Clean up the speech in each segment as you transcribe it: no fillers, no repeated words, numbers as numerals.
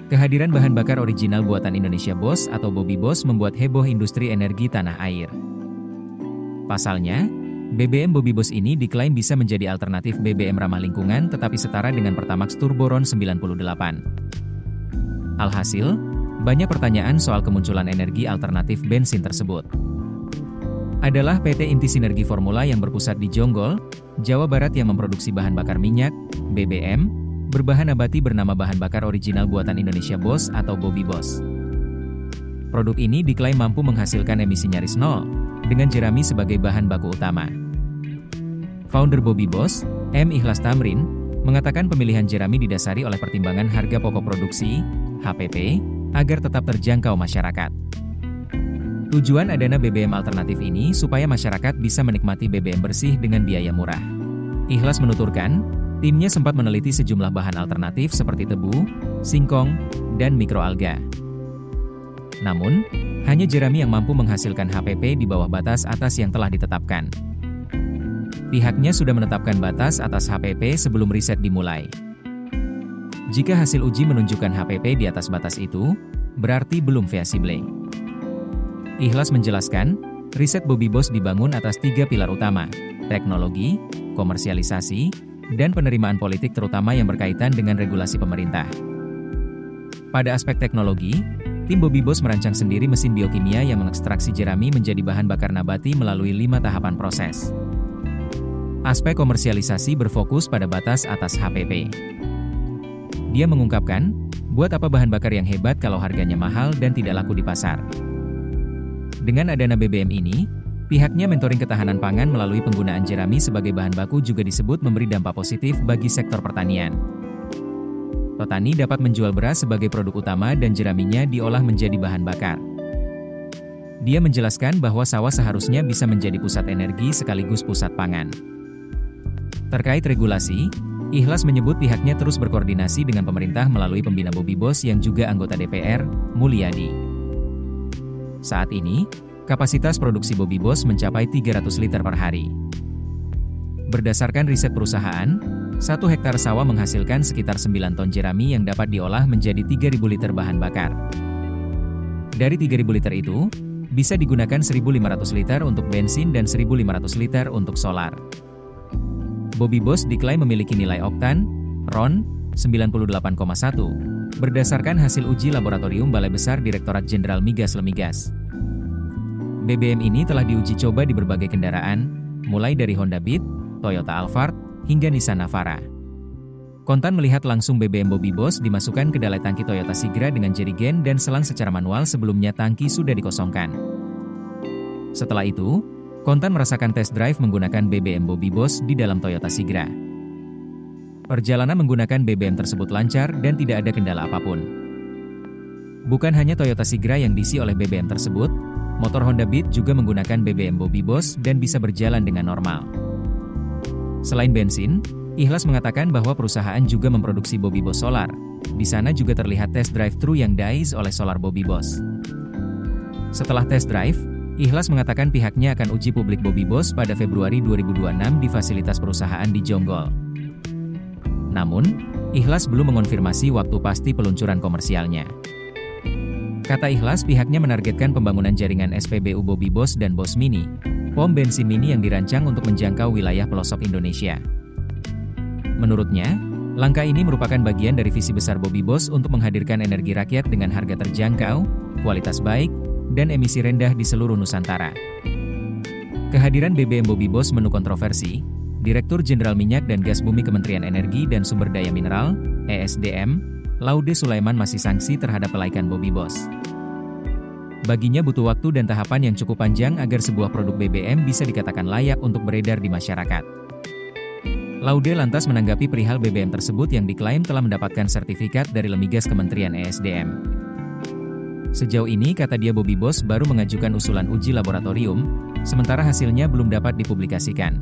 Kehadiran bahan bakar original buatan Indonesia BOS atau Bobby BOS membuat heboh industri energi tanah air. Pasalnya, BBM Bobby BOS ini diklaim bisa menjadi alternatif BBM ramah lingkungan tetapi setara dengan Pertamax Turbo RON 98. Alhasil, banyak pertanyaan soal kemunculan energi alternatif bensin tersebut. Adalah PT Inti Sinergi Formula yang berpusat di Jonggol, Jawa Barat yang memproduksi bahan bakar minyak, BBM, berbahan nabati bernama bahan bakar original buatan Indonesia BOS atau Bobby BOS. Produk ini diklaim mampu menghasilkan emisi nyaris nol, dengan jerami sebagai bahan baku utama. Founder Bobby BOS, M. Ikhlas Tamrin, mengatakan pemilihan jerami didasari oleh pertimbangan harga pokok produksi, HPP, agar tetap terjangkau masyarakat. Tujuan adanya BBM alternatif ini supaya masyarakat bisa menikmati BBM bersih dengan biaya murah. Ikhlas menuturkan, timnya sempat meneliti sejumlah bahan alternatif seperti tebu, singkong, dan mikroalga. Namun, hanya jerami yang mampu menghasilkan HPP di bawah batas atas yang telah ditetapkan. Pihaknya sudah menetapkan batas atas HPP sebelum riset dimulai. Jika hasil uji menunjukkan HPP di atas batas itu, berarti belum feasible. Ikhlas menjelaskan, riset Bobby BOS dibangun atas 3 pilar utama, teknologi, komersialisasi, dan penerimaan politik terutama yang berkaitan dengan regulasi pemerintah. Pada aspek teknologi, tim Bobby BOS merancang sendiri mesin biokimia yang mengekstraksi jerami menjadi bahan bakar nabati melalui 5 tahapan proses. Aspek komersialisasi berfokus pada batas atas HPP. Dia mengungkapkan, buat apa bahan bakar yang hebat kalau harganya mahal dan tidak laku di pasar. Dengan adanya BBM ini, pihaknya mentoring ketahanan pangan melalui penggunaan jerami sebagai bahan baku juga disebut memberi dampak positif bagi sektor pertanian. Petani dapat menjual beras sebagai produk utama dan jeraminya diolah menjadi bahan bakar. Dia menjelaskan bahwa sawah seharusnya bisa menjadi pusat energi sekaligus pusat pangan. Terkait regulasi, Ikhlas menyebut pihaknya terus berkoordinasi dengan pemerintah melalui pembina Bobby BOS yang juga anggota DPR, Mulyadi. Saat ini, kapasitas produksi Bobby BOS mencapai 300 liter per hari. Berdasarkan riset perusahaan, 1 hektar sawah menghasilkan sekitar 9 ton jerami yang dapat diolah menjadi 3.000 liter bahan bakar. Dari 3.000 liter itu, bisa digunakan 1.500 liter untuk bensin dan 1.500 liter untuk solar. Bobby BOS diklaim memiliki nilai oktan, RON, 98,1, berdasarkan hasil uji laboratorium Balai Besar Direktorat Jenderal Migas Lemigas. BBM ini telah diuji coba di berbagai kendaraan, mulai dari Honda Beat, Toyota Alphard, hingga Nissan Navara. Kontan melihat langsung BBM Bobby BOS dimasukkan ke dalai tangki Toyota Sigra dengan jerigen dan selang secara manual sebelumnya tangki sudah dikosongkan. Setelah itu, Kontan merasakan test drive menggunakan BBM Bobby BOS di dalam Toyota Sigra. Perjalanan menggunakan BBM tersebut lancar dan tidak ada kendala apapun. Bukan hanya Toyota Sigra yang diisi oleh BBM tersebut, motor Honda Beat juga menggunakan BBM Bobby BOS dan bisa berjalan dengan normal. Selain bensin, Ikhlas mengatakan bahwa perusahaan juga memproduksi Bobby BOS solar. Di sana juga terlihat test drive-thru yang diisi oleh solar Bobby BOS. Setelah test drive, Ikhlas mengatakan pihaknya akan uji publik Bobby BOS pada Februari 2026 di fasilitas perusahaan di Jonggol. Namun, Ikhlas belum mengonfirmasi waktu pasti peluncuran komersialnya. Kata Ikhlas, pihaknya menargetkan pembangunan jaringan SPBU Bobby BOS dan BOS Mini, pom bensin mini yang dirancang untuk menjangkau wilayah pelosok Indonesia. Menurutnya, langkah ini merupakan bagian dari visi besar Bobby BOS untuk menghadirkan energi rakyat dengan harga terjangkau, kualitas baik, dan emisi rendah di seluruh Nusantara. Kehadiran BBM Bobby BOS menuai kontroversi. Direktur Jenderal Minyak dan Gas Bumi Kementerian Energi dan Sumber Daya Mineral, ESDM, Laude Sulaiman masih sanksi terhadap pelaikan Bobby BOS. Baginya butuh waktu dan tahapan yang cukup panjang agar sebuah produk BBM bisa dikatakan layak untuk beredar di masyarakat. Laude lantas menanggapi perihal BBM tersebut yang diklaim telah mendapatkan sertifikat dari Lemigas Kementerian ESDM. Sejauh ini, kata dia, Bobby BOS baru mengajukan usulan uji laboratorium, sementara hasilnya belum dapat dipublikasikan.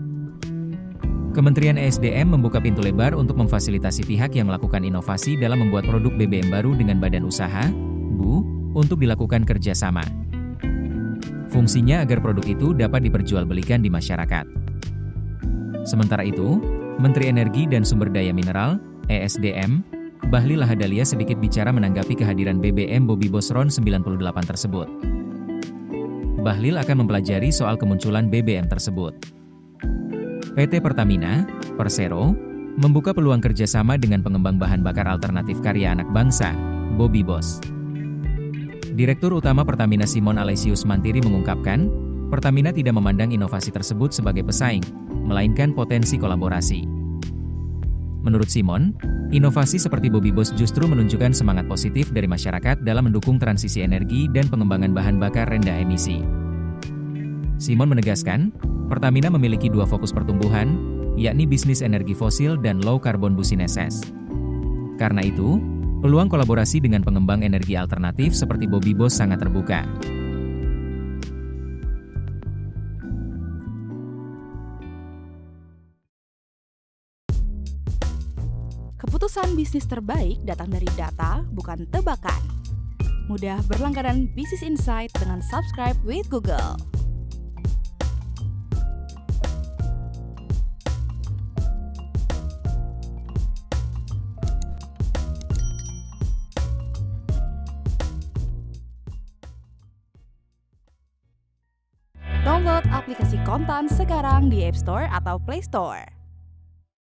Kementerian ESDM membuka pintu lebar untuk memfasilitasi pihak yang melakukan inovasi dalam membuat produk BBM baru dengan badan usaha, BU, untuk dilakukan kerjasama. Fungsinya agar produk itu dapat diperjualbelikan di masyarakat. Sementara itu, Menteri Energi dan Sumber Daya Mineral, ESDM, Bahlil Lahadalia sedikit bicara menanggapi kehadiran BBM Bobby Boss RON 98 tersebut. Bahlil akan mempelajari soal kemunculan BBM tersebut. PT Pertamina, Persero, membuka peluang kerjasama dengan pengembang bahan bakar alternatif karya anak bangsa, Bobby Boss. Direktur Utama Pertamina Simon Alesius Mantiri mengungkapkan, Pertamina tidak memandang inovasi tersebut sebagai pesaing, melainkan potensi kolaborasi. Menurut Simon, inovasi seperti Bobby Boss justru menunjukkan semangat positif dari masyarakat dalam mendukung transisi energi dan pengembangan bahan bakar rendah emisi. Simon menegaskan, Pertamina memiliki dua fokus pertumbuhan, yakni bisnis energi fosil dan low carbon businesses. Karena itu, peluang kolaborasi dengan pengembang energi alternatif seperti Bobby Boss sangat terbuka. Keputusan bisnis terbaik datang dari data, bukan tebakan. Mudah berlangganan Business Insight dengan subscribe with Google. Download aplikasi Kontan sekarang di App Store atau Play Store.